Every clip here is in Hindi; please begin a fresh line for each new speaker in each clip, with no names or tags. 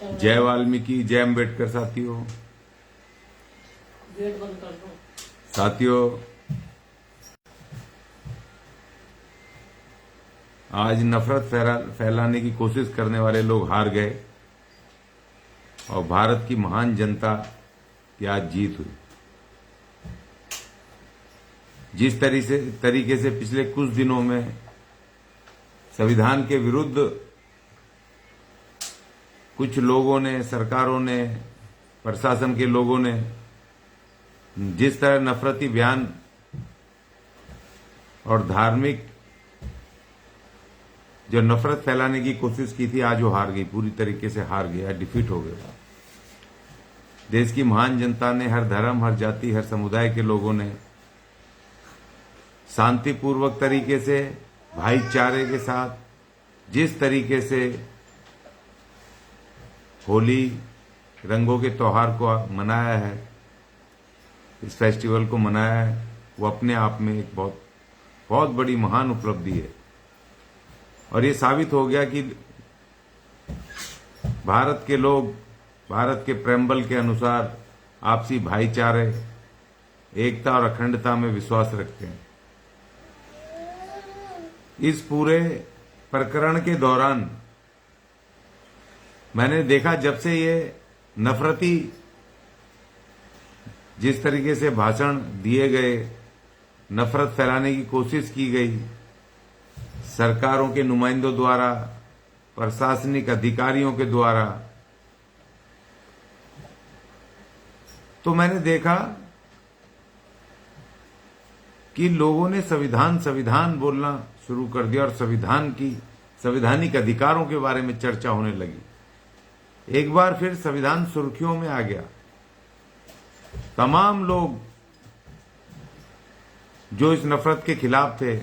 जय वाल्मीकि, जय अम्बेडकर। साथियों, आज नफरत फैलाने की कोशिश करने वाले लोग हार गए और भारत की महान जनता की आज जीत हुई। जिस तरीके से पिछले कुछ दिनों में संविधान के विरुद्ध कुछ लोगों ने, सरकारों ने, प्रशासन के लोगों ने जिस तरह नफरती बयान और धार्मिक जो नफरत फैलाने की कोशिश की थी, आज वो हार गई, पूरी तरीके से हार गया, डिफीट हो गया। देश की महान जनता ने, हर धर्म, हर जाति, हर समुदाय के लोगों ने शांतिपूर्वक तरीके से, भाईचारे के साथ जिस तरीके से होली रंगों के त्योहार को मनाया है, इस फेस्टिवल को मनाया है, वो अपने आप में एक बहुत बहुत बड़ी महान उपलब्धि है। और ये साबित हो गया कि भारत के लोग भारत के प्रेम्बल के अनुसार आपसी भाईचारे, एकता और अखंडता में विश्वास रखते हैं। इस पूरे प्रकरण के दौरान मैंने देखा, जब से ये नफरती जिस तरीके से भाषण दिए गए, नफरत फैलाने की कोशिश की गई सरकारों के नुमाइंदों द्वारा, प्रशासनिक अधिकारियों के द्वारा, तो मैंने देखा कि लोगों ने संविधान बोलना शुरू कर दिया और संवैधानिक अधिकारों के बारे में चर्चा होने लगी। एक बार फिर संविधान सुर्खियों में आ गया। तमाम लोग जो इस नफरत के खिलाफ थे,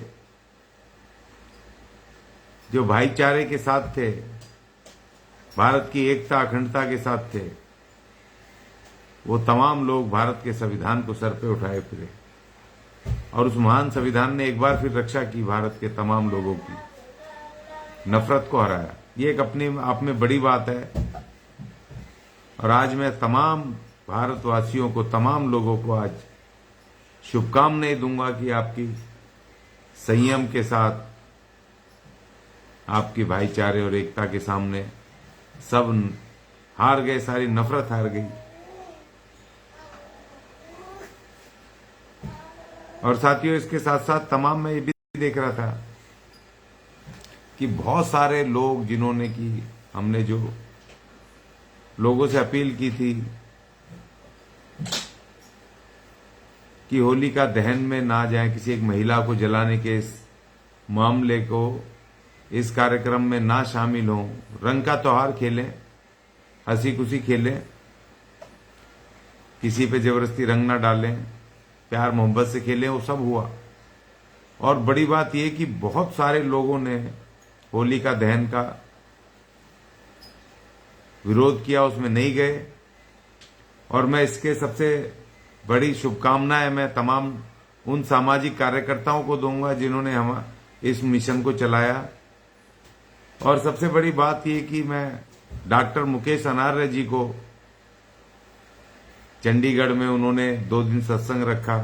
जो भाईचारे के साथ थे, भारत की एकता अखंडता के साथ थे, वो तमाम लोग भारत के संविधान को सर पे उठाए फिरे और उस महान संविधान ने एक बार फिर रक्षा की, भारत के तमाम लोगों की, नफरत को हराया। ये एक अपने आप में बड़ी बात है। और आज मैं तमाम भारतवासियों को, तमाम लोगों को आज शुभकामनाएं दूंगा कि आपकी संयम के साथ, आपकी भाईचारे और एकता के सामने सब हार गए, सारी नफरत हार गई। और साथियों, इसके साथ साथ तमाम मैं ये भी देख रहा था कि बहुत सारे लोग जिन्होंने की, हमने जो लोगों से अपील की थी कि होलिका दहन में ना जाएं, किसी एक महिला को जलाने के इस मामले को, इस कार्यक्रम में ना शामिल हों, रंग का त्योहार खेलें, हंसी खुशी खेलें, किसी पे जबरदस्ती रंग ना डालें, प्यार मोहब्बत से खेलें, वो सब हुआ। और बड़ी बात यह कि बहुत सारे लोगों ने होलिका दहन का विरोध किया, उसमें नहीं गए। और मैं इसके सबसे बड़ी शुभकामनाएं मैं तमाम उन सामाजिक कार्यकर्ताओं को दूंगा जिन्होंने हम इस मिशन को चलाया। और सबसे बड़ी बात यह कि मैं डॉक्टर मुकेश अनार्य जी को, चंडीगढ़ में उन्होंने 2 दिन सत्संग रखा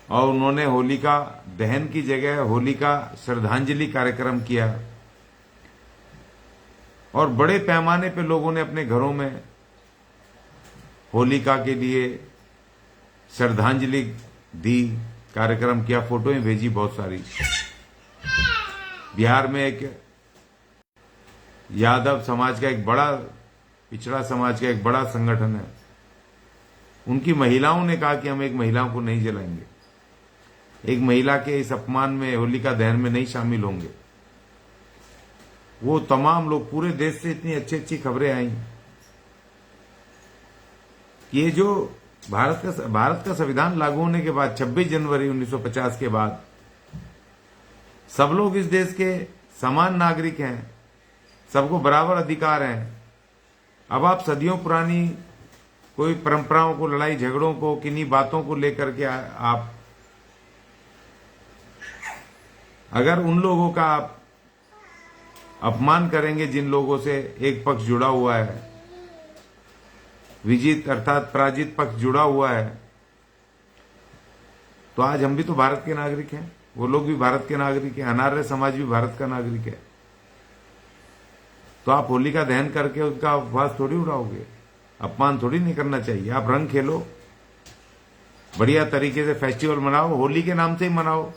और उन्होंने होलिका दहन की जगह होलिका श्रद्धांजलि कार्यक्रम किया और बड़े पैमाने पे लोगों ने अपने घरों में होलिका के लिए श्रद्धांजलि दी, कार्यक्रम किया, फोटोएं भेजी बहुत सारी। बिहार में एक यादव समाज का, एक बड़ा पिछड़ा समाज का एक बड़ा संगठन है, उनकी महिलाओं ने कहा कि हम एक महिलाओं को नहीं जलाएंगे, एक महिला के इस अपमान में, होलिका दहन में नहीं शामिल होंगे। वो तमाम लोग, पूरे देश से इतनी अच्छी अच्छी खबरें आई। ये जो भारत का संविधान लागू होने के बाद, 26 जनवरी 1950 के बाद, सब लोग इस देश के समान नागरिक हैं, सबको बराबर अधिकार हैं। अब आप सदियों पुरानी कोई परंपराओं को, लड़ाई झगड़ों को, किन्हीं बातों को लेकर के आप अगर उन लोगों का आप अपमान करेंगे जिन लोगों से एक पक्ष जुड़ा हुआ है, विजित अर्थात पराजित पक्ष जुड़ा हुआ है, तो आज हम भी तो भारत के नागरिक हैं, वो लोग भी भारत के नागरिक हैं, अनार्य समाज भी भारत का नागरिक है। तो आप होली का दहन करके उसका उपवास थोड़ी उड़ाओगे, अपमान थोड़ी नहीं करना चाहिए। आप रंग खेलो, बढ़िया तरीके से फेस्टिवल मनाओ, होली के नाम से ही मनाओ।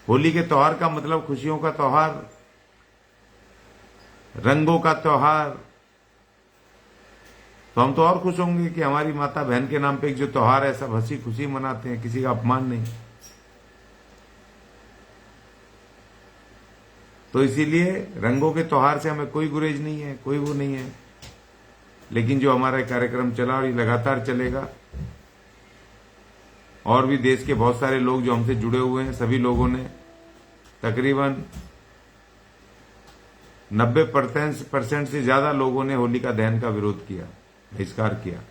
होली के त्योहार का मतलब खुशियों का त्योहार, रंगों का त्योहार। तो हम तो और खुश होंगे कि हमारी माता बहन के नाम पे एक जो त्योहार है सब हंसी खुशी मनाते हैं, किसी का अपमान नहीं। तो इसीलिए रंगों के त्योहार से हमें कोई गुरेज नहीं है, कोई वो नहीं है। लेकिन जो हमारा कार्यक्रम चला और ये लगातार चलेगा, और भी देश के बहुत सारे लोग जो हमसे जुड़े हुए हैं, सभी लोगों ने तकरीबन 90% से ज्यादा लोगों ने होली का दहन का विरोध किया, बहिष्कार किया।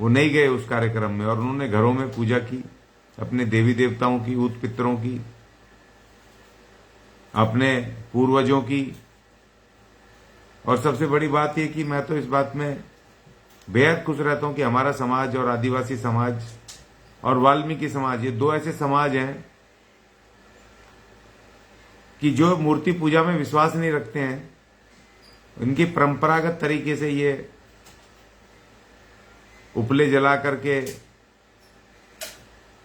वो नहीं गए उस कार्यक्रम में और उन्होंने घरों में पूजा की, अपने देवी देवताओं की, ऊत पितरों की, अपने पूर्वजों की। और सबसे बड़ी बात यह कि मैं तो इस बात में बेहद खुश रहता हूं कि हमारा समाज और आदिवासी समाज और वाल्मीकि समाज, ये दो ऐसे समाज हैं कि जो मूर्ति पूजा में विश्वास नहीं रखते हैं, इनकी परंपरागत तरीके से ये उपले जला करके,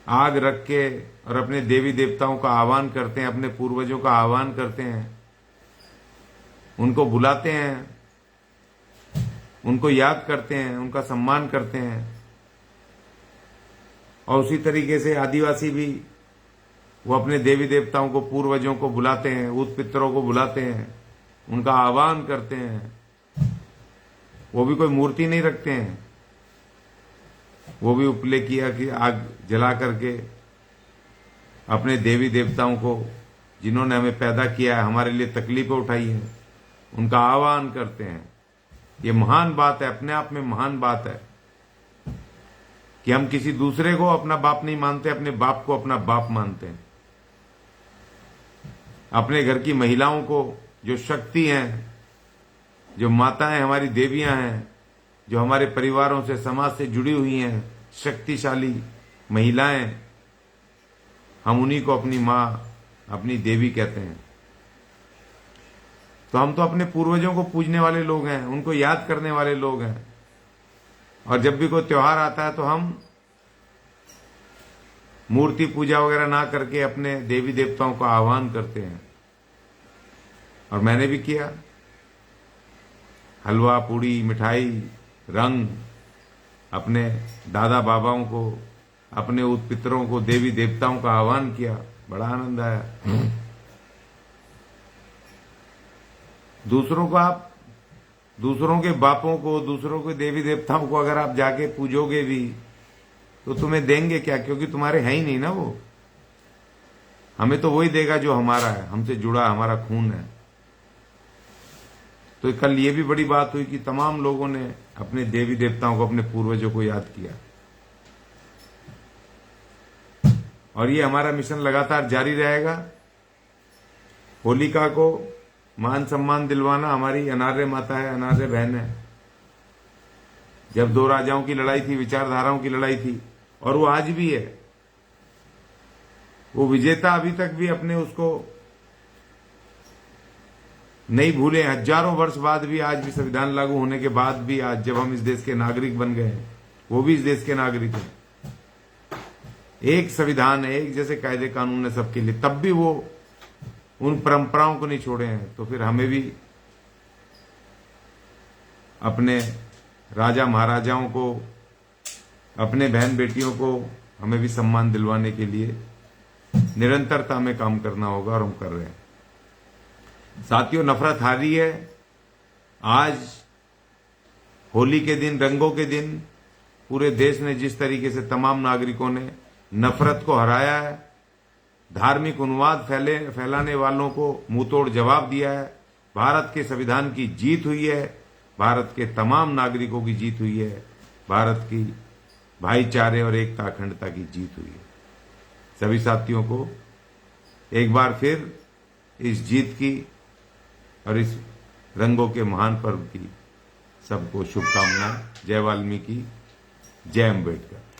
आग रख के और अपने देवी देवताओं का आह्वान करते हैं, अपने पूर्वजों का आह्वान करते हैं, उनको बुलाते हैं, उनको याद करते हैं, उनका सम्मान करते हैं। और उसी तरीके से आदिवासी भी वो अपने देवी देवताओं को, पूर्वजों को बुलाते हैं, ऊत पितरों को बुलाते हैं, उनका आह्वान करते हैं। वो भी कोई मूर्ति नहीं रखते हैं, वो भी उपले किया कि आग जला करके अपने देवी देवताओं को, जिन्होंने हमें पैदा किया है, हमारे लिए तकलीफें उठाई है, उनका आह्वान करते हैं। ये महान बात है, अपने आप में महान बात है कि हम किसी दूसरे को अपना बाप नहीं मानते, अपने बाप को अपना बाप मानते हैं। अपने घर की महिलाओं को, जो शक्ति हैं, जो माताएं हमारी देवियां हैं, जो हमारे परिवारों से, समाज से जुड़ी हुई हैं, शक्तिशाली महिलाएं, हम उन्हीं को अपनी मां, अपनी देवी कहते हैं। तो हम तो अपने पूर्वजों को पूजने वाले लोग हैं, उनको याद करने वाले लोग हैं। और जब भी कोई त्योहार आता है तो हम मूर्ति पूजा वगैरह ना करके अपने देवी देवताओं का आह्वान करते हैं। और मैंने भी किया, हलवा, पूड़ी, मिठाई, रंग, अपने दादा बाबाओं को, अपने ऊत पितरों को, देवी देवताओं का आह्वान किया। बड़ा आनंद आया। दूसरों को आप, दूसरों के बापों को, दूसरों के देवी देवताओं को अगर आप जाके पूजोगे भी तो तुम्हें देंगे क्या? क्योंकि तुम्हारे है ही नहीं ना वो। हमें तो वही देगा जो हमारा है, हमसे जुड़ा, हमारा खून है। तो कल ये भी बड़ी बात हुई कि तमाम लोगों ने अपने देवी देवताओं को, अपने पूर्वजों को याद किया। और ये हमारा मिशन लगातार जारी रहेगा। होलिका को मान सम्मान दिलवाना हमारी अनार्य माता है, अनार्य बहन है। जब दो राजाओं की लड़ाई थी, विचारधाराओं की लड़ाई थी, और वो आज भी है। वो विजेता अभी तक भी अपने उसको नहीं भूले। हजारों वर्ष बाद भी, आज भी संविधान लागू होने के बाद भी, आज जब हम इस देश के नागरिक बन गए हैं, वो भी इस देश के नागरिक हैं। एक संविधान है, एक जैसे कायदे कानून है सबके लिए, तब भी वो उन परंपराओं को नहीं छोड़े हैं। तो फिर हमें भी अपने राजा महाराजाओं को, अपने बहन बेटियों को, हमें भी सम्मान दिलवाने के लिए निरंतरता में काम करना होगा, और हम कर रहे हैं। साथियों, नफरत हारी है। आज होली के दिन, रंगों के दिन, पूरे देश ने जिस तरीके से तमाम नागरिकों ने नफरत को हराया है, धार्मिक उन्माद फैलाने वालों को मुंहतोड़ जवाब दिया है, भारत के संविधान की जीत हुई है, भारत के तमाम नागरिकों की जीत हुई है, भारत की भाईचारे और एकता अखंडता की जीत हुई है। सभी साथियों को एक बार फिर इस जीत की और इस रंगों के महान पर्व की सबको शुभकामनाएं। जय वाल्मीकि, जय अम्बेडकर।